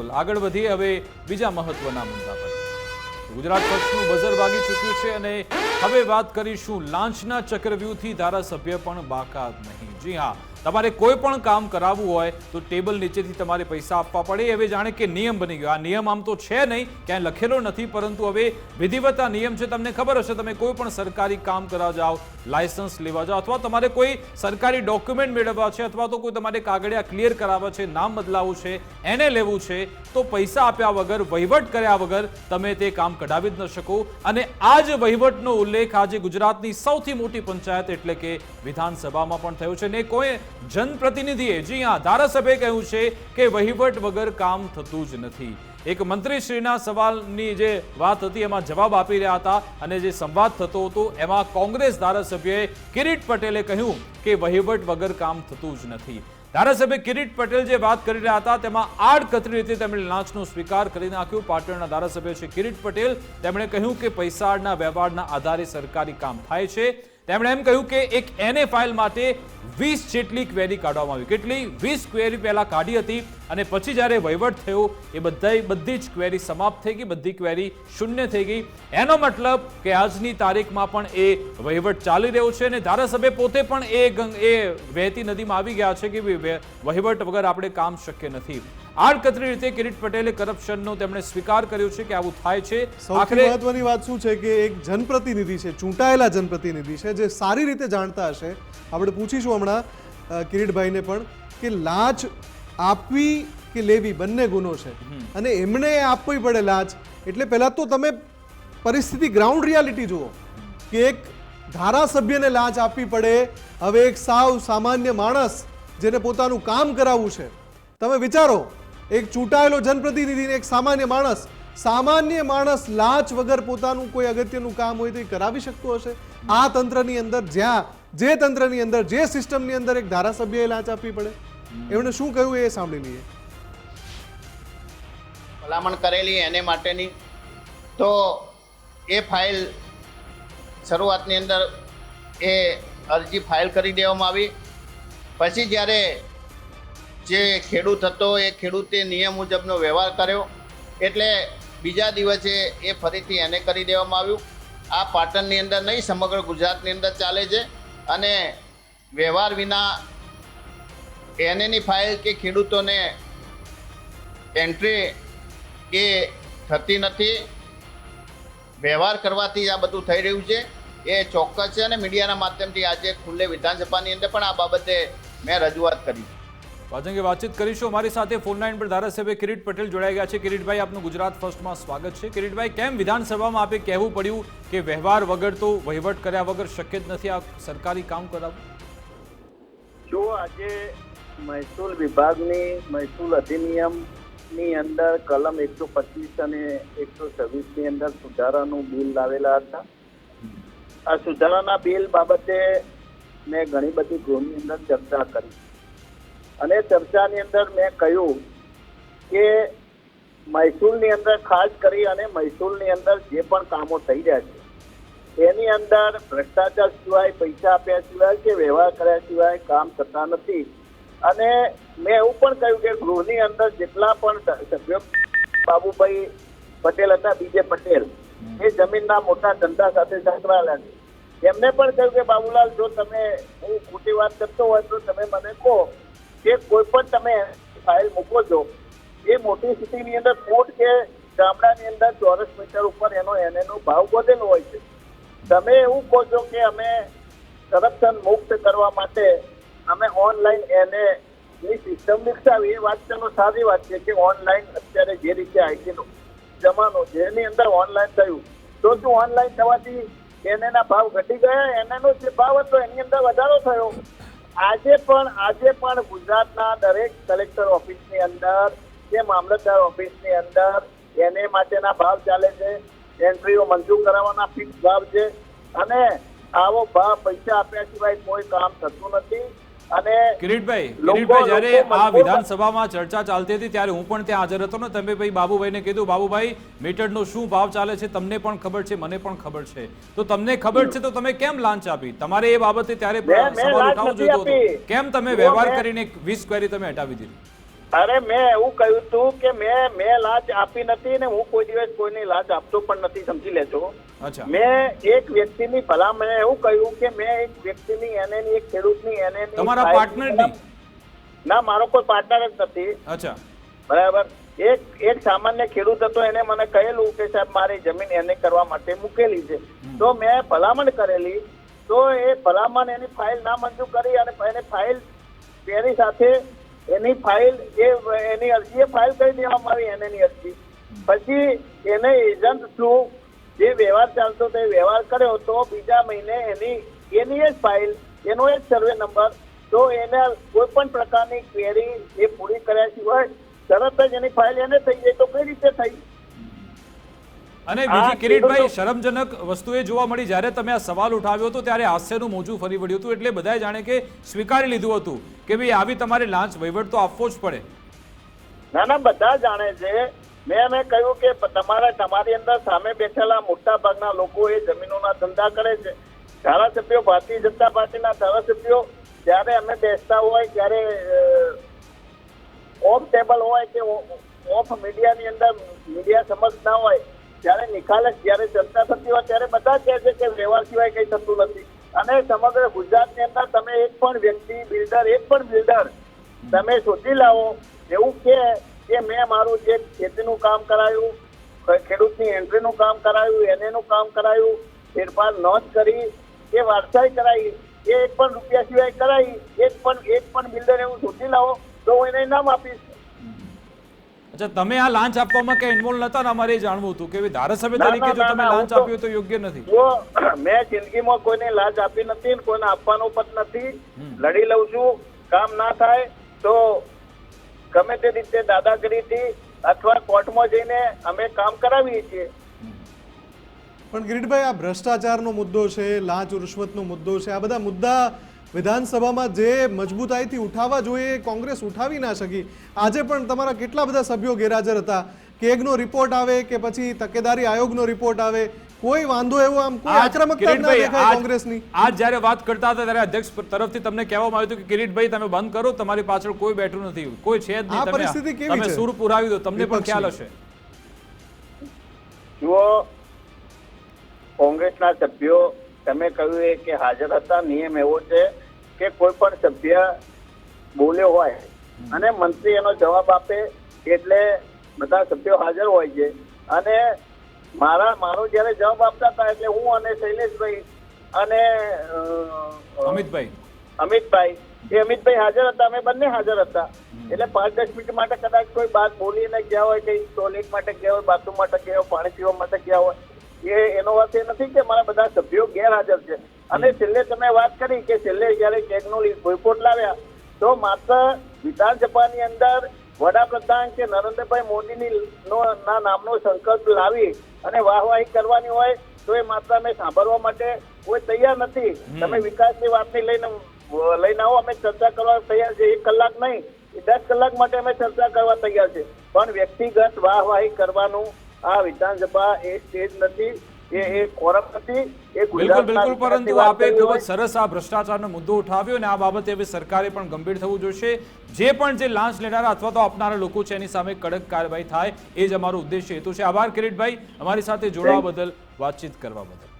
આગળ વધીએ હવે બીજા મહત્વના મુદ્દા પર। ગુજરાત પક્ષનું બઝર વાગી ચૂક્યું છે અને હવે વાત કરીશું લાંચના ચક્રવ્યૂહથી ધારાસભ્ય પણ બાકાત નહીં। જી હા, તમારે કોઈ પણ કામ કરાવવું હોય તો ટેબલ નીચેથી તમારે પૈસા આપવા પડે। હવે જાણે કે નિયમ બની ગયો। આ નિયમ આમ તો છે નહીં, ક્યાંય લખેલો નથી, પરંતુ હવે વિધિવત આ નિયમ છે। તમને ખબર હશે, તમે કોઈ પણ સરકારી કામ કરાવવા જાઓ, લાયસન્સ લેવા જાઓ, અથવા તમારે કોઈ સરકારી ડોક્યુમેન્ટ મેળવવા છે, અથવા તો કોઈ તમારે કાગળિયા ક્લિયર કરાવવા છે, નામ બદલાવવું છે, એને લેવું છે, તો પૈસા આપ્યા વગર, વહીવટ કર્યા વગર તમે તે કામ કઢાવી જ ન શકો। અને આ જ વહીવટનો ઉલ્લેખ આજે ગુજરાતની સૌથી મોટી પંચાયત એટલે કે વિધાનસભામાં પણ થયો છે ને કોઈ જનપ્રતિનિધિએ, જી હા, ધારાસભ્યએ કહ્યું છે કે વહીવટ વગર કામ થતું જ નથી। એક મંત્રીશ્રીના સવાલની જે વાત હતી એમાં જવાબ આપી રહ્યા હતા અને જે સંવાદ થતો હતો એમાં કોંગ્રેસ ધારાસભ્યએ કિરીટ પટેલે કહ્યું કે વહીવટ વગર કામ થતું જ નથી। ધારાસભ્ય કિરીટ પટેલ જે વાત કરી રહ્યા હતા તેમાં આડકતરી રીતે તેમણે લાંચનો સ્વીકાર કરી નાખ્યો। પાટણના ધારાસભ્ય છે કિરીટ પટેલ, તેમણે કહ્યું કે પૈસાના વ્યવહારના આધારે સરકારી કામ થાય છે। તેમણે એમ કહ્યું કે એક એને ફાઇલ માટે 20 જેટલી ક્વેરી કાઢવામાં આવી। કેટલી? 20 ક્વેરી પહેલા કાઢી હતી અને પછી જ્યારે વહીવટ થયો એ બધી જ ક્વેરી સમાપ્ત થઈ ગઈ, બધી ક્વેરી શૂન્ય થઈ ગઈ। એનો મતલબ કે આજની તારીખમાં પણ એ વહીવટ ચાલી રહ્યો છે અને ધારાસભ્ય પોતે પણ એ વહેતી નદીમાં આવી ગયા છે કે વહીવટ વગર આપણે કામ શક્ય નથી। આડકતરી રીતે કિરીટ પટેલે કરપ્શનનો તેમણે સ્વીકાર કર્યો છે કે આવું થાય છે। સૌથી મહત્વની વાત શું છે કે એક જનપ્રતિનિધિ છે, ચૂંટાયેલા જનપ્રતિનિધિ છે, જે સારી રીતે જાણતા હશે। આપણે પૂછીશું હમણાં કિરીટભાઈને પણ કે લાંચ આપવી કે લેવી બંને ગુનો છે અને એમને આપવી પડે લાંચ। એટલે પહેલા તો તમે પરિસ્થિતિ, ગ્રાઉન્ડ રિયાલિટી જુઓ કે એક ધારાસભ્યને લાંચ આપવી પડે। હવે એક સાવ સામાન્ય માણસ જેને પોતાનું કામ કરાવવું છે, તમે વિચારો, એક ચૂંટાયેલો જનપ્રતિનિધિ, એક સામાન્ય માણસ લાંચ વગર પોતાનું કોઈ અગત્યનું કામ હોય તો એ કરાવી શકતો હશે? આ તંત્રની અંદર, જે તંત્રની અંદર, જે સિસ્ટમની અંદર એક ધારાસભ્યએ લાંચ આપવી પડે, એમણે શું કહ્યું એ સાંભળી લઈએ। ભલામણ કરેલી એને માટેની તો એ ફાઇલ શરૂઆતની અંદર એ અરજી ફાઇલ કરી દેવામાં આવી। પછી જ્યારે જે ખેડૂત હતો એ ખેડૂતે નિયમ મુજબનો વ્યવહાર કર્યો એટલે બીજા દિવસે એ ફરીથી એને કરી દેવામાં આવ્યું। આ પાટણની અંદર નહીં, સમગ્ર ગુજરાતની અંદર ચાલે છે અને વ્યવહાર વિના એનેની ફાઇલ કે ખેડૂતોને એન્ટ્રી એ થતી નથી। વ્યવહાર કરવાથી આ બધું થઈ રહ્યું છે એ ચોક્કસ છે અને મીડિયાના માધ્યમથી આજે ખુલ્લે વિધાનસભાની અંદર પણ આ બાબતે મેં રજૂઆત કરી। અંગે વાતચીત કરીશું। અમારી સાથે ફોન લાઈન પર ધારાસભ્ય કિરીટ પટેલ જોડાઈ ગયા છે। કિરીટભાઈ, આપનું ગુજરાત ફર્સ્ટમાં સ્વાગત છે। કિરીટભાઈ, કેમ વિધાનસભામાં આપે કહેવું પડ્યું કે વ્યવહાર વગર તો વહીવટ કર્યા વગર શક્ય જ નથી આ સરકારી કામ કરાવવું? જો આજે મહેસૂલ વિભાગની મહેસૂલ અધિનિયમની અંદર કલમ 125 અને 126ની અંદર સુધારાનું બિલ લાવેલા હતા। આ સુધારાના બિલ બાબતે મેં ઘણી બધી ગૃહની અંદર ચર્ચા કરી અને ચર્ચાની અંદર મેં કહ્યું કે મહેસૂલની અંદર ખાસ કરી અને મહેસૂલની અંદર જે પણ કામો થઈ રહ્યા છે એની અંદર ભ્રષ્ટાચાર સિવાય, પૈસા આપ્યા સિવાય કે વ્યવહાર કર્યા સિવાય કામ થતા નથી। અને મેં એવું પણ કહ્યું કે ગૃહની અંદર જેટલા પણ સભ્યો, બાબુભાઈ પટેલ હતા, બીજે પટેલ, એ જમીનના મોટા ધંધા સાથે સંકળાયેલા છે, એમને પણ કહ્યું કે બાબુલાલ, જો તમે હું ખોટી વાત કરતો હોય તો તમે મને કહો કે કોઈ પણ તમે ફાઇલ મૂકો છો એ મોટી સિટીની અંદર કોર્ટ કે ગામડાની અંદર ચોરસ મીટર ઉપર એનો ભાવ વધેલો હોય છે। તમે એવું કહો છો કે અમે કરપ્શન મુક્ત કરવા માટે અમે ઓનલાઈન એની સિસ્ટમ વિકસાવી। એ વાત ચલો સારી વાત છે કે ઓનલાઈન અત્યારે જે રીતે આઈટીનો જમાનો છે એની અંદર ઓનલાઈન થયું તો શું ઓનલાઈન થવાથી એના ભાવ ઘટી ગયા? એનો જે ભાવ હતો એની અંદર વધારો થયો। આજે પણ ગુજરાતના દરેક કલેક્ટર ઓફિસની અંદર કે મામલતદાર ઓફિસની અંદર એને માટેના ભાવ ચાલે છે। એન્ટ્રીઓ મંજૂર કરાવવાના ફિક્સ ભાવ છે અને આવો ભાવ પૈસા આપ્યા સિવાય કોઈ કામ થતું નથી। અને કિરીટભાઈ, જ્યારે આ વિધાનસભામાં ચર્ચા ચાલતી હતી ત્યારે હું પણ ત્યાં હાજર હતો ને, તમે ભાઈ બાબુભાઈને કીધું, બાબુભાઈ મીટરનો શું ભાવ ચાલે છે તમને પણ ખબર છે, મને પણ ખબર છે, તો તમને ખબર છે તો તમે કેમ લાંચ આપી? તમારે એ બાબતે ત્યારે સવાલ ઉઠાવવો જોઈતો હતો, કેમ તમે વ્યવહાર કરીને 20 ક્વેરી તમે હટાવી દીધી? અરે મેં એવું કહ્યું હતું કે મેં લાંચ આપી નથી ને હું કોઈ દિવસ કોઈની લાંચ આપતો પણ નથી, સમજી લેજો. અચ્છા. મેં એક વ્યક્તિની ભલા મેં એવું કહ્યું કે મેં એક વ્યક્તિની એનેની એક ખેડૂતની એનેની તમારા પાર્ટનરની? ના, મારો કોઈ પાર્ટનર જ નથી. અચ્છા. બરાબર. એક સામાન્ય ખેડૂત હતો, એને મને કહેલું કે સાહેબ મારી જમીન એને કરવા માટે મૂકેલી છે, તો મેં ભલામણ કરેલી, તો એ ભલામણ એની ફાઇલ ના મંજૂર કરી અને એની ફાઇલ તેની સાથે એની ફાઇલ એની અરજી ફાઇલ કરી દેવામાં આવી એની અરજી. પછી એને એજન્ટ થ્રુ જે વ્યવહાર ચાલતો તે વ્યવહાર કર્યો, તો બીજા મહિને એની જ ફાઇલ, એનો જ સર્વે નંબર, તો એને કોઈ પણ પ્રકારની ક્વેરી એ પૂરી કર્યા સિવાય તરત જ એની ફાઇલ એને થઈ જાય, તો કઈ રીતે થઈ? અને બીજી કિરીટભાઈ શરમજનક વસ્તુ એ જોવા મળી, જ્યારે તમે આ સવાલ ઉઠાવ્યો હતો ત્યારે હાસ્યનું મોજું ફરી વળ્યું હતું, એટલે બધાએ જાણે કે સ્વીકારી લીધું હતું કે ભાઈ આવી તમારે લાંચ વહીવટ તો આપવો જ પડે. ના, બધા જાણે છે. મેં કહ્યું કે તમારી અંદર સામે બેઠેલા મોટા ભાગના લોકો એ જમીનોના ધંધા કરે છે. ધારાસભ્યો, ભારતીય જનતા પાર્ટીના ધારાસભ્યો જ્યારે અમે બેસતા હોય ત્યારે ઓફ ટેબલ હોય કે ઓફ મીડિયાની અંદર મીડિયા સમક્ષ ના હોય, ત્યારે નિખાલસ જ્યારે ચર્ચા થતી હોય ત્યારે બધા કહે છે કે વ્યવહાર સિવાય કંઈ થતું નથી. અને સમગ્ર ગુજરાતની અંદર તમે એક પણ વ્યક્તિ બિલ્ડર તમે શોધી લાવો એવું કે મેં મારું જે ખેતીનું કામ કરાયું, ખેડૂતની એન્ટ્રીનું કામ કરાયું, એનેનું કામ કરાયું, ફેરફાર નોંધ કરી, એ વારસાઈ કરાવી, એ એક પણ રૂપિયા સિવાય કરાવી, એક પણ બિલ્ડર એવું શોધી લાવો તો હું એને નામ આપીશ. અચ્છા, તમે આ લાંચ આપવામાં કઈ ઇન્વોલ્વ નતા ને? અમારે જાણવું હતું કે ધારાસભ્ય તરીકે જો તમે લાંચ આપ્યો તો યોગ્ય નથી. મેં જિંદગીમાં કોઈને લાંચ આપી નથી, કોઈને આપવાનું પણ નથી. લડી લઉં છું, કામ ના થાય તો ગમે તે રીતે દાદાગીરીથી અથવા કોર્ટમાં જઈને અમે કામ કરાવીએ છીએ. પણ કિરીટભાઈ, આ ભ્રષ્ટાચારનો મુદ્દો છે, લાંચ રૂશ્વતનો મુદ્દો છે, આ બધા મુદ્દા વિધાનસભામાં જે મજબૂતાઈથી ઉઠાવવા જોઈએ કોંગ્રેસ ઉઠાવી ના શકી. આજે પણ તમારા કેટલા બધા સભ્યો ગેરહાજર હતા. કેગનો રિપોર્ટ આવે કે પછી તકેદારી આયોગનો રિપોર્ટ આવે, કોઈ વાંધો એવો આમ કોઈ આક્રમકતા ના દેખાય કોંગ્રેસની. આજ જ્યારે વાત કરતા હતા ત્યારે અધ્યક્ષ તરફથી તમને કહેવામાં આવ્યું હતું કે કિરીટભાઈ તમે બંધ કરો, તમારી પાછળ કોઈ બેઠું નથી, કોઈ છે જ નહીં, પરિસ્થિતિ કેવી છે? તમે સૂર પુરાવી દો, તમને પણ ખ્યાલ હશે. જુઓ, કોંગ્રેસના સભ્યો તમે કહ્યું કે હાજર હતા. નિયમ એવો છે કે કોઈ પણ સભ્ય બોલ્યો હોય અને મંત્રી એનો જવાબ આપે એટલે બધા સભ્યો હાજર હોય છે. અને મારો જયારે જવાબ આપતા હતા એટલે હું અને શૈલેષભાઈ અને અમિતભાઈ હાજર હતા, અમે બંને હાજર હતા. એટલે 5-10 મિનિટ માટે કદાચ કોઈ વાત બોલીને ગયા હોય, કઈ ટોયલેટ માટે ગયા હોય, બાથરૂમ માટે ગયા હોય, પાણી પીવા માટે ગયા હોય, એનો વાત એ નથી કે મારા બધા સભ્યો ગેરહાજર છે. અને છેલ્લે તમે વાત કરી કે છેલ્લે જયારે કેગનો રિપોર્ટ લાવ્યા તો માત્ર વિધાનસભાની અંદર વડાપ્રધાન કે નરેન્દ્રભાઈ મોદીની નામનો સંકલ્પ લાવી અને વાહવાહી કરવાની હોય તો એ માત્ર અમે સાંભળવા માટે કોઈ તૈયાર નથી. તમે વિકાસની વાતની લઈને આવો, અમે ચર્ચા કરવા તૈયાર છે. 1 કલાક નહીં, 10 કલાક માટે અમે ચર્ચા કરવા તૈયાર છે. પણ વ્યક્તિગત વાહવાહી કરવાનું આ વિધાનસભા એ સ્ટેજ નથી, એ કોરમ નથી. બિલકુલ. પરંતુ આપે ખૂબ જ સરસ આ ભ્રષ્ટાચારનો મુદ્દો ઉઠાવ્યો અને આ બાબતે હવે સરકારે પણ ગંભીર થવું જોઈશે. જે લાંચ લેનારા અથવા તો આપનારા લોકો છે એની સામે કડક કાર્યવાહી થાય, એ જ અમારો ઉદ્દેશ્ય હેતુ છે. આભાર કિરીટભાઈ, અમારી સાથે જોડાવા બદલ, વાતચીત કરવા બદલ.